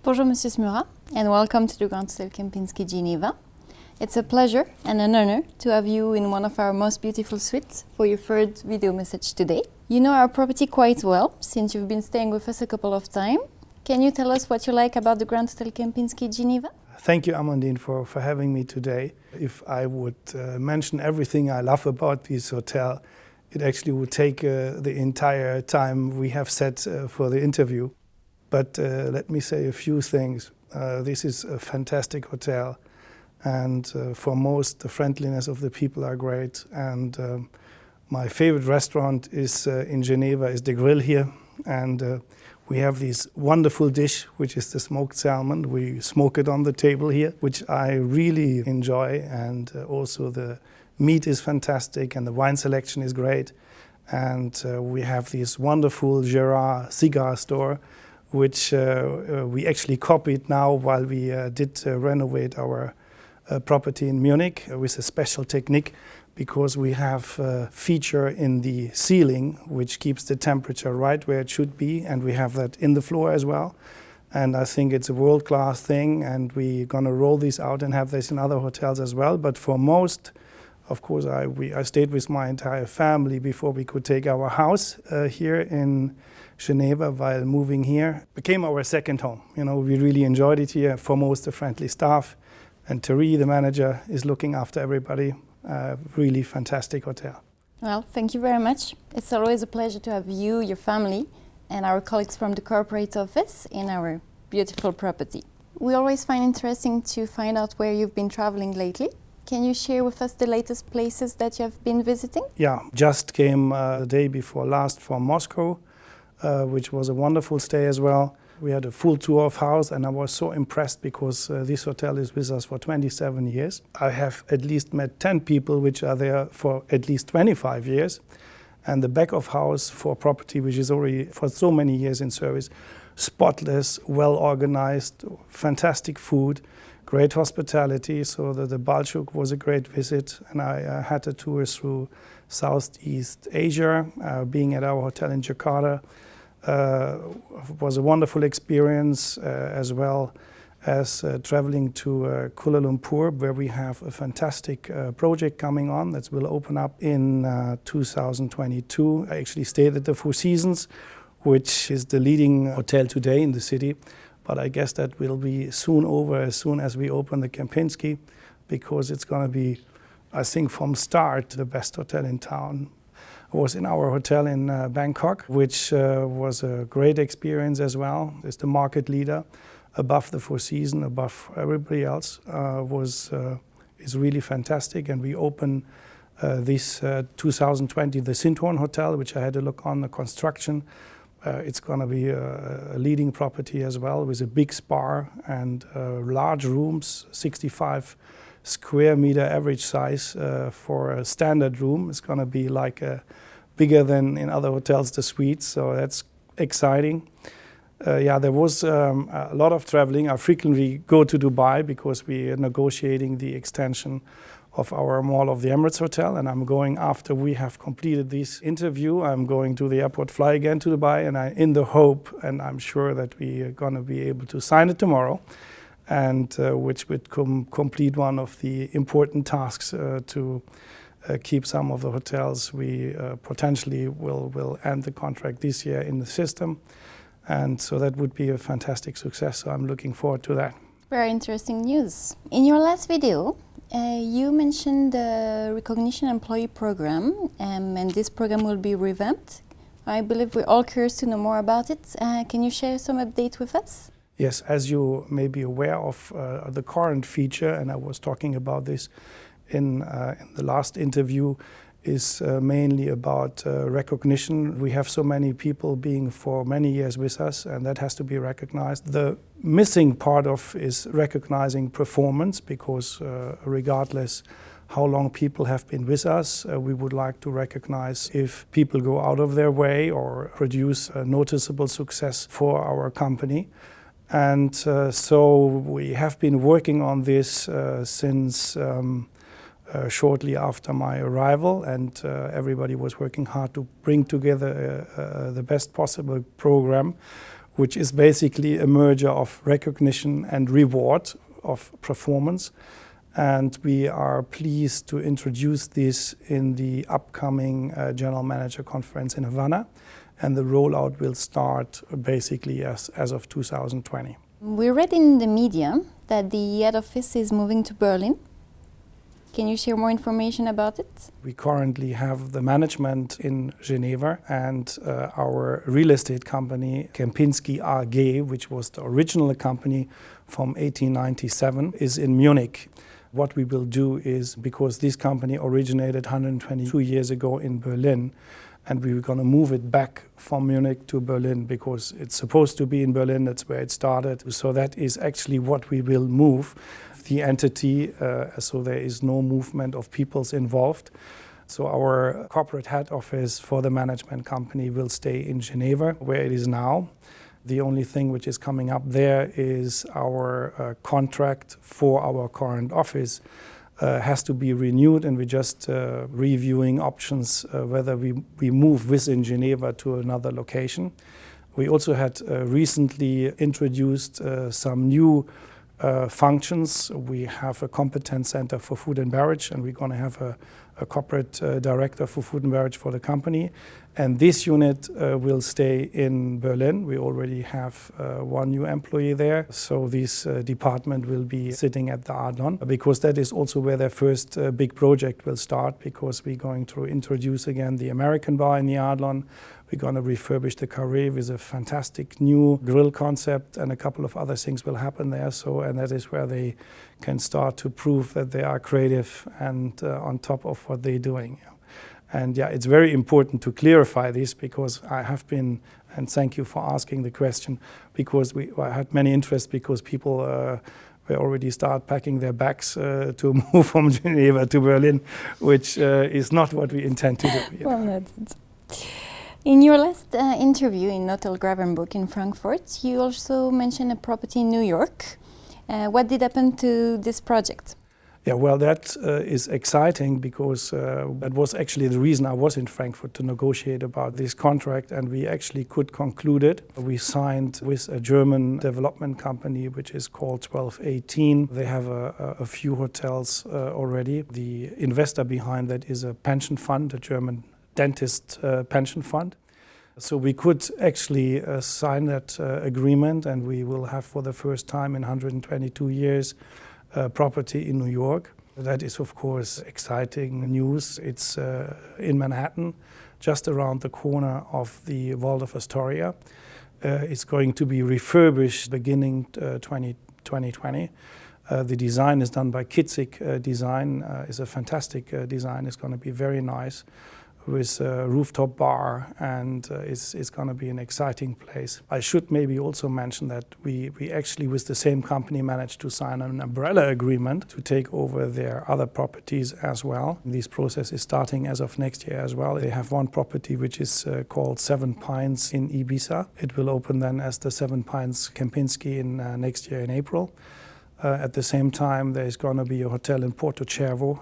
Bonjour Monsieur Smura, and welcome to the Grand Hotel Kempinski Geneva. It's a pleasure and an honor to have you in one of our most beautiful suites for your third video message today. You know our property quite well, since you've been staying with us a couple of times. Can you tell us what you like about the Grand Hotel Kempinski Geneva? Thank you, Amandine, for having me today. If I would mention everything I love about this hotel, it actually would take the entire time we have set for the interview. But let me say a few things. This is a fantastic hotel, and foremost, the friendliness of the people are great. And my favorite restaurant is in Geneva, is the Grill here. And we have this wonderful dish, which is the smoked salmon. We smoke it on the table here, which I really enjoy. And also the meat is fantastic and the wine selection is great. And we have this wonderful Gerard cigar store, which we actually copied now while we did renovate our property in Munich with a special technique, because we have a feature in the ceiling which keeps the temperature right where it should be, and we have that in the floor as well. And I think it's a world-class thing, and we're gonna roll this out and have this in other hotels as well. But for most, of course, I stayed with my entire family before we could take our house here in Geneva while moving here. Became our second home. You know, we really enjoyed it here. Foremost, the friendly staff, and Thierry, the manager, is looking after everybody. Really fantastic hotel. Well, thank you very much. It's always a pleasure to have you, your family, and our colleagues from the corporate office in our beautiful property. We always find interesting to find out where you've been traveling lately. Can you share with us the latest places that you have been visiting? Yeah, just came the day before last from Moscow, which was a wonderful stay as well. We had a full tour of house, and I was so impressed because this hotel is with us for 27 years. I have at least met 10 people which are there for at least 25 years. And the back of house for property, which is already for so many years in service, spotless, well organized, fantastic food, great hospitality. So the Balchuk was a great visit, and I had a tour through Southeast Asia, being at our hotel in Jakarta. Was a wonderful experience, as well as traveling to Kuala Lumpur, where we have a fantastic project coming on that will open up in 2022. I actually stayed at the Four Seasons, which is the leading hotel today in the city, but I guess that will be soon over as soon as we open the Kempinski, because it's going to be, I think, from start the best hotel in town. I was in our hotel in Bangkok, which was a great experience as well. It's the market leader, above the Four Seasons, above everybody else. Is really fantastic. And we open this 2020 the Sinthorn Hotel, which I had a look on the construction. It's going to be a leading property as well, with a big spa and large rooms, 65 square meter average size for a standard room. It's going to be like bigger than in other hotels, the suites, so that's exciting. Yeah, there was a lot of traveling. I frequently go to Dubai because we are negotiating the extension of our Mall of the Emirates Hotel, and I'm going, after we have completed this interview, I'm going to the airport, fly again to Dubai, and in the hope, and I'm sure that we are going to be able to sign it tomorrow, and which would complete one of the important tasks to keep some of the hotels. We potentially will end the contract this year in the system, and so that would be a fantastic success, so I'm looking forward to that. Very interesting news. In your last video, you mentioned the Recognition Employee Program, and this program will be revamped. I believe we're all curious to know more about it. Can you share some update with us? Yes, as you may be aware of the current feature, and I was talking about this in the last interview, is mainly about recognition. We have so many people being for many years with us, and that has to be recognized. The missing part of is recognizing performance, because regardless how long people have been with us, we would like to recognize if people go out of their way or produce a noticeable success for our company. And so we have been working on this since shortly after my arrival, and everybody was working hard to bring together the best possible program, which is basically a merger of recognition and reward of performance. And we are pleased to introduce this in the upcoming General Manager Conference in Havana. And the rollout will start basically as of 2020. We read in the media that the head office is moving to Berlin. Can you share more information about it? We currently have the management in Geneva, and our real estate company, Kempinski AG, which was the original company from 1897, is in Munich. What we will do is, because this company originated 122 years ago in Berlin, and we were going to move it back from Munich to Berlin because it's supposed to be in Berlin, that's where it started. So that is actually what we will move, the entity, so there is no movement of peoples involved. So our corporate head office for the management company will stay in Geneva, where it is now. The only thing which is coming up there is our contract for our current office has to be renewed, and we're just reviewing options whether we move within Geneva to another location. We also had recently introduced some new functions. We have a competence center for food and beverage, and we're going to have a corporate director for food and beverage for the company. And this unit will stay in Berlin. We already have one new employee there. So this department will be sitting at the Adlon, because that is also where their first big project will start, because we're going to introduce again the American bar in the Adlon. We're going to refurbish the Carré with a fantastic new grill concept, and a couple of other things will happen there. So, and that is where they can start to prove that they are creative and on top of what they're doing. And yeah, it's very important to clarify this, because I have been, and thank you for asking the question, because I had many interest, because people were already start packing their bags to move from Geneva to Berlin, which is not what we intend to do. Well, that's in your last interview in Hotel Gravenburg in Frankfurt, you also mentioned a property in New York. What did happen to this project? Yeah, well, that is exciting, because that was actually the reason I was in Frankfurt, to negotiate about this contract, and we actually could conclude it. We signed with a German development company which is called 1218. They have a few hotels already. The investor behind that is a pension fund, a German dentist pension fund. So we could actually sign that agreement, and we will have for the first time in 122 years property in New York. That is, of course, exciting news. It's in Manhattan, just around the corner of the Waldorf Astoria. It's going to be refurbished beginning 2020. The design is done by Kempinski Design. It's a fantastic design. It's going to be very nice, with a rooftop bar, and it's going to be an exciting place. I should maybe also mention that we actually, with the same company, managed to sign an umbrella agreement to take over their other properties as well. This process is starting as of next year as well. They have one property which is called Seven Pines in Ibiza. It will open then as the Seven Pines Kempinski in next year in April. At the same time, there's going to be a hotel in Porto Cervo,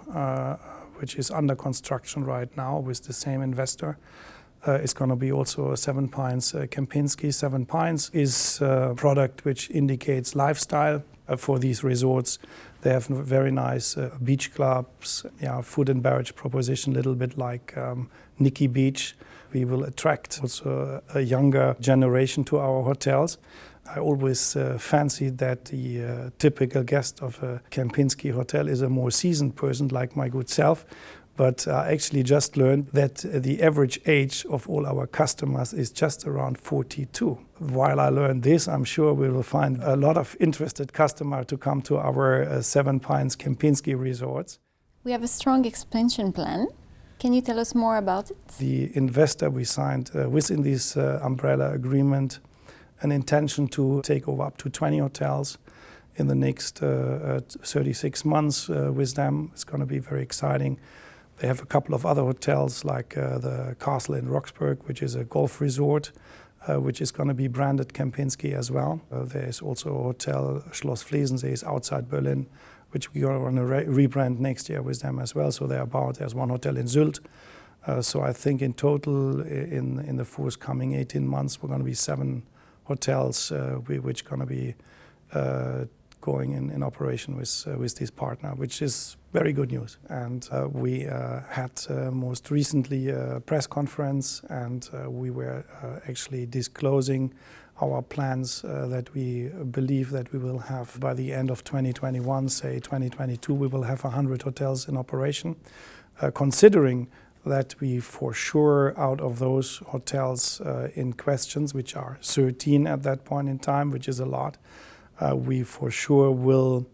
which is under construction right now with the same investor. It's going to be also a Seven Pines Kempinski. Seven Pines is a product which indicates lifestyle for these resorts. They have very nice beach clubs, food and beverage proposition, a little bit like Nikki Beach. We will attract also a younger generation to our hotels. I always fancied that the typical guest of a Kempinski hotel is a more seasoned person like my good self, but I actually just learned that the average age of all our customers is just around 42. While I learned this, I'm sure we will find a lot of interested customers to come to our Seven Pines Kempinski resorts. We have a strong expansion plan. Can you tell us more about it? The investor we signed within this umbrella agreement an intention to take over up to 20 hotels in the next 36 months with them. It's going to be very exciting. They have a couple of other hotels, like the Castle in Roxburgh, which is a golf resort, which is going to be branded Kempinski as well. There is also a hotel, Schloss Flesensee, is outside Berlin, which we are going to rebrand next year with them as well. So there's one hotel in Sylt. So I think in total, in the forthcoming 18 months, we're going to be 7 hotels which going to be going in operation with this partner, which is very good news. And we had most recently a press conference, and we were actually disclosing our plans that we believe that we will have by the end of 2021, say 2022, we will have 100 hotels in operation. Considering that we for sure out of those hotels in questions, which are 13 at that point in time, which is a lot, we for sure will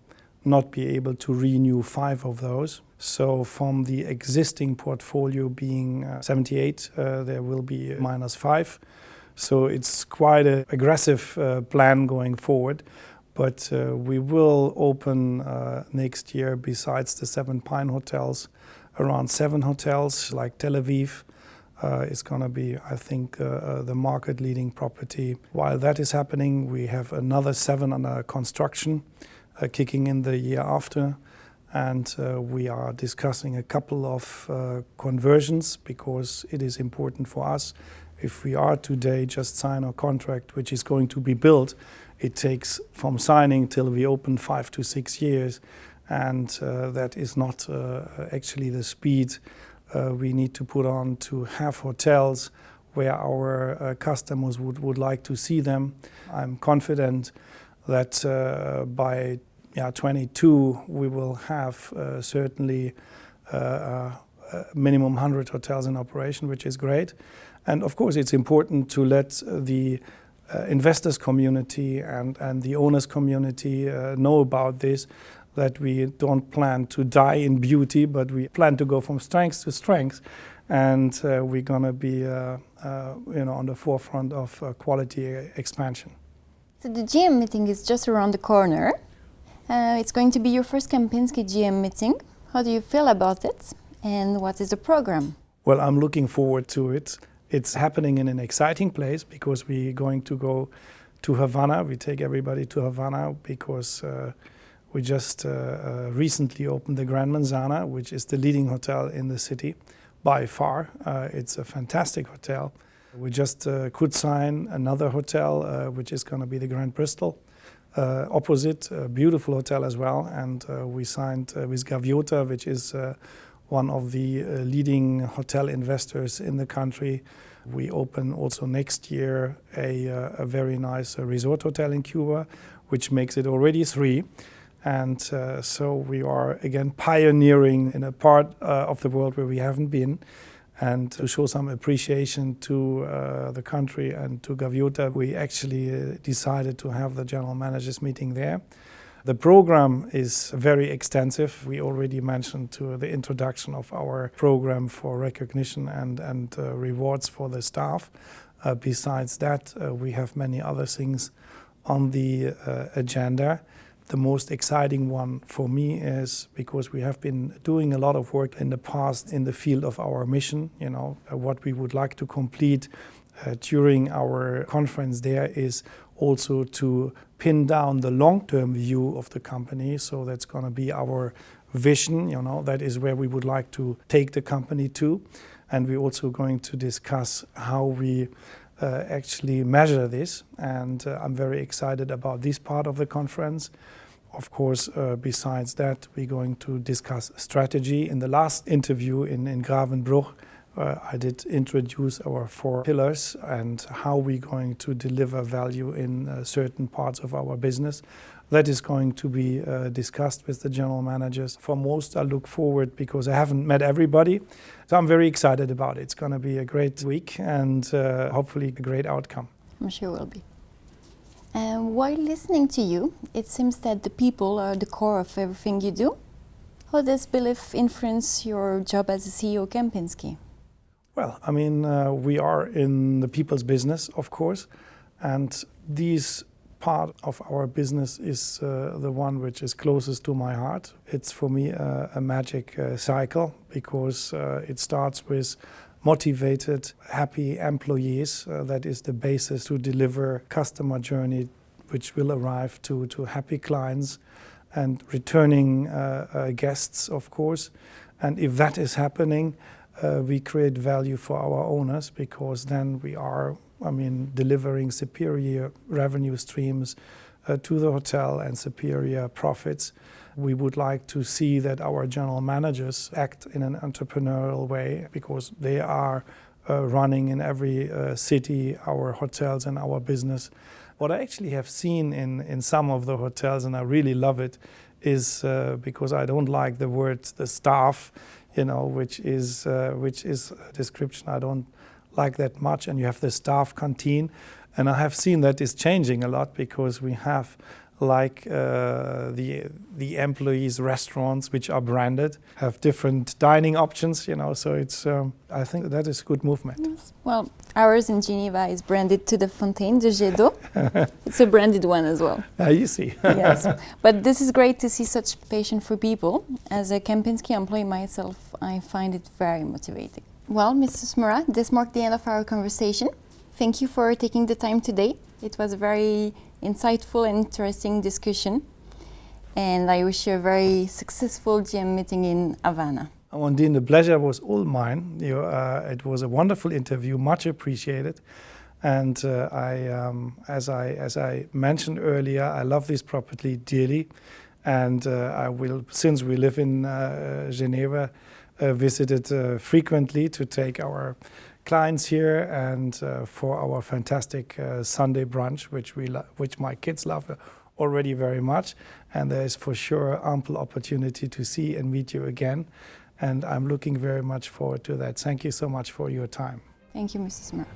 not be able to renew 5 of those. So from the existing portfolio being 78, there will be -5. So it's quite an aggressive plan going forward. But we will open next year, besides the 7 Pine hotels, around 7 hotels, like Tel Aviv is going to be, I think, the market-leading property. While that is happening, we have another 7 under construction, kicking in the year after. And we are discussing a couple of conversions, because it is important for us. If we are today just sign a contract which is going to be built, it takes from signing till we open 5 to 6 years. And that is not actually the speed we need to put on to have hotels where our customers would like to see them. I'm confident that by 22 we will have certainly minimum 100 hotels in operation, which is great. And of course it's important to let the investors community and the owners community know about this, that we don't plan to die in beauty, but we plan to go from strength to strength. And we're going to be on the forefront of quality expansion. So the GM meeting is just around the corner. It's going to be your first Kempinski GM meeting. How do you feel about it? And what is the program? Well, I'm looking forward to it. It's happening in an exciting place, because we're going to go to Havana. We take everybody to Havana because we just recently opened the Grand Manzana, which is the leading hotel in the city by far. It's a fantastic hotel. We just could sign another hotel, which is going to be the Grand Bristol. Opposite, a beautiful hotel as well. And we signed with Gaviota, which is one of the leading hotel investors in the country. We open also next year a very nice resort hotel in Cuba, which makes it already 3. And so we are again pioneering in a part of the world where we haven't been. And to show some appreciation to the country and to Gaviota, we actually decided to have the general managers meeting there. The program is very extensive. We already mentioned the introduction of our program for recognition and rewards for the staff. Besides that, we have many other things on the agenda. The most exciting one for me is because we have been doing a lot of work in the past in the field of our mission, what we would like to complete during our conference there is also to pin down the long-term view of the company. So that's going to be our vision, that is where we would like to take the company to. And we're also going to discuss how we actually measure this. And I'm very excited about this part of the conference. Of course, besides that, we're going to discuss strategy. In the last interview in Gravenbruch, I did introduce our 4 pillars and how we're going to deliver value in certain parts of our business. That is going to be discussed with the general managers. For most, I look forward because I haven't met everybody. So I'm very excited about it. It's going to be a great week and hopefully a great outcome. I'm sure it will be. While listening to you, it seems that the people are the core of everything you do. How does belief influence your job as a CEO Kempinski? Well, I mean, we are in the people's business, of course, and this part of our business is the one which is closest to my heart. It's for me a magic cycle because it starts with motivated, happy employees. That is the basis to deliver customer journey which will arrive to happy clients and returning guests, of course. And if that is happening, we create value for our owners because then we are I mean, delivering superior revenue streams to the hotel and superior profits. We would like to see that our general managers act in an entrepreneurial way, because they are running in every city our hotels and our business. What I actually have seen in some of the hotels, and I really love it, is because I don't like the word the staff, you know, which is a description I don't like that much. And you have the staff canteen, and I have seen that is changing a lot, because we have like the employees' restaurants, which are branded, have different dining options, you know. So it's I think that is good movement. Yes. Well, ours in Geneva is branded to the Fontaine de Jet d'eau. It's a branded one as well. You see. Yes, but this is great to see such passion for people. As a Kempinski employee myself, I find it very motivating. Well, Mrs. Murat, this marked the end of our conversation. Thank you for taking the time today. It was a very insightful and interesting discussion. And I wish you a very successful GM meeting in Havana. Ondine, the pleasure was all mine. It was a wonderful interview, much appreciated. And as I mentioned earlier, I love this property dearly. And I will, since we live in Geneva, visit it frequently to take our clients here and for our fantastic Sunday brunch, which my kids love already very much. And there is for sure ample opportunity to see and meet you again. And I'm looking very much forward to that. Thank you so much for your time. Thank you, Mrs. Murat.